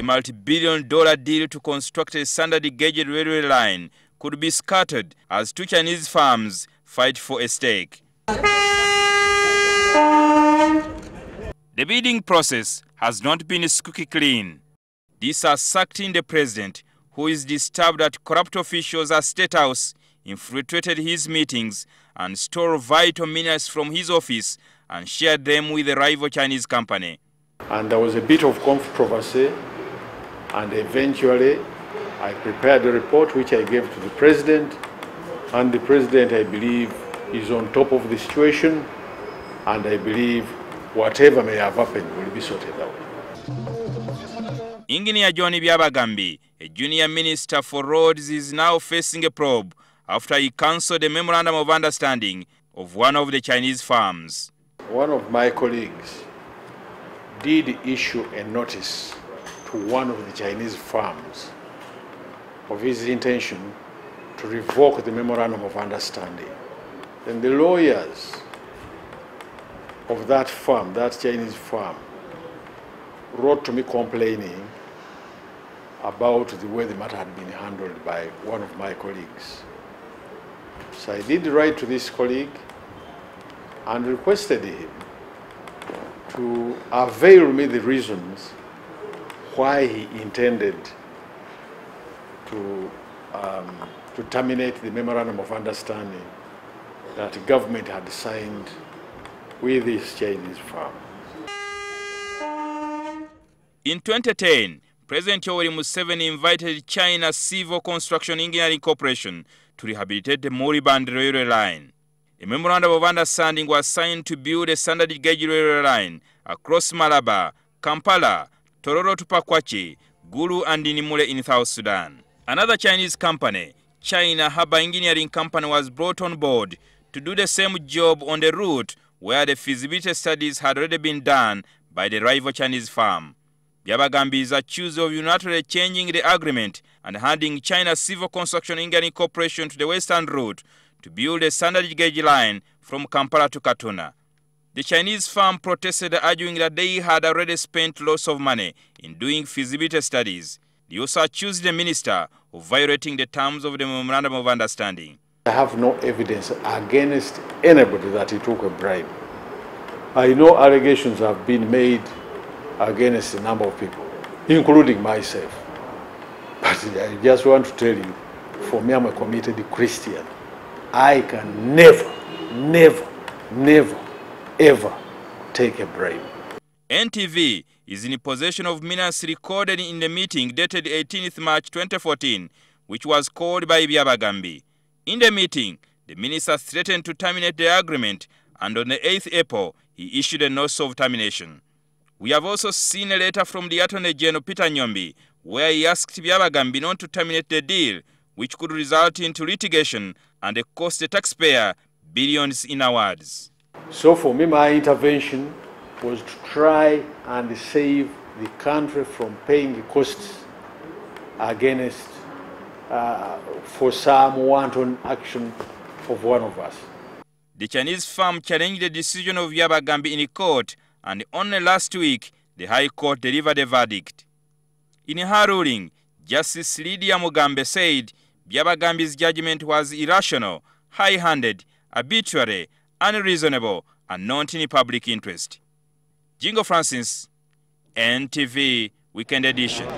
multi-billion-dollar deal to construct a standard gauge railway line could be scattered as two Chinese firms fight for a stake. The bidding process has not been squeaky clean. This has sucked in the president, who is disturbed that corrupt officials at State House infiltrated his meetings and stole vital minutes from his office and shared them with a rival Chinese company. And there was a bit of controversy, and eventually I prepared a report which I gave to the president, and the president, I believe, is on top of the situation, and I believe whatever may have happened will be sorted out. Engineer John Byabagambi, a junior minister for roads, is now facing a probe after he cancelled a memorandum of understanding of one of the Chinese firms. One of my colleagues did issue a notice to one of the Chinese firms of his intention to revoke the memorandum of understanding. Then the lawyers of that firm, that Chinese firm, wrote to me complaining about the way the matter had been handled by one of my colleagues. So I did write to this colleague and requested him to avail me the reasons why he intended to terminate the memorandum of understanding that the government had signed with this Chinese firm. In 2010, President Yoweri Museveni invited China Civil Construction Engineering Corporation to rehabilitate the moribund railway line. A memorandum of understanding was signed to build a standard gauge railway line across Malaba, Kampala, Tororo Pakwach, Gulu and Nimule in South Sudan. Another Chinese company, China Harbour Engineering Company, was brought on board to do the same job on the route where the feasibility studies had already been done by the rival Chinese firm. Byabagambi is accused of unilaterally changing the agreement and handing China Civil Construction Engineering Corporation to the western route to build a standard gauge line from Kampala to Katuna. The Chinese firm protested, arguing that they had already spent lots of money in doing feasibility studies. They also accused the minister of violating the terms of the Memorandum of Understanding. I have no evidence against anybody that he took a bribe. I know allegations have been made against a number of people, including myself. But I just want to tell you, for me, I'm a committed Christian. I can never, ever take a bribe. NTV is in possession of minutes recorded in the meeting dated 18th March 2014, which was called by Byabagambi. In the meeting, the minister threatened to terminate the agreement, and on the 8th April, he issued a notice of termination. We have also seen a letter from the Attorney General Peter Nyombi, where he asked Byabagambi not to terminate the deal, which could result into litigation and cost the taxpayer billions in awards. So for me, my intervention was to try and save the country from paying the costs against for some wanton action of one of us. The Chinese firm challenged the decision of Byabagambi in court, and only last week, the High Court delivered a verdict. In her ruling, Justice Lydia Mugambe said Byabagambi's judgment was irrational, high-handed, arbitrary, unreasonable, and not in public interest. Jingo Francis, NTV Weekend Edition.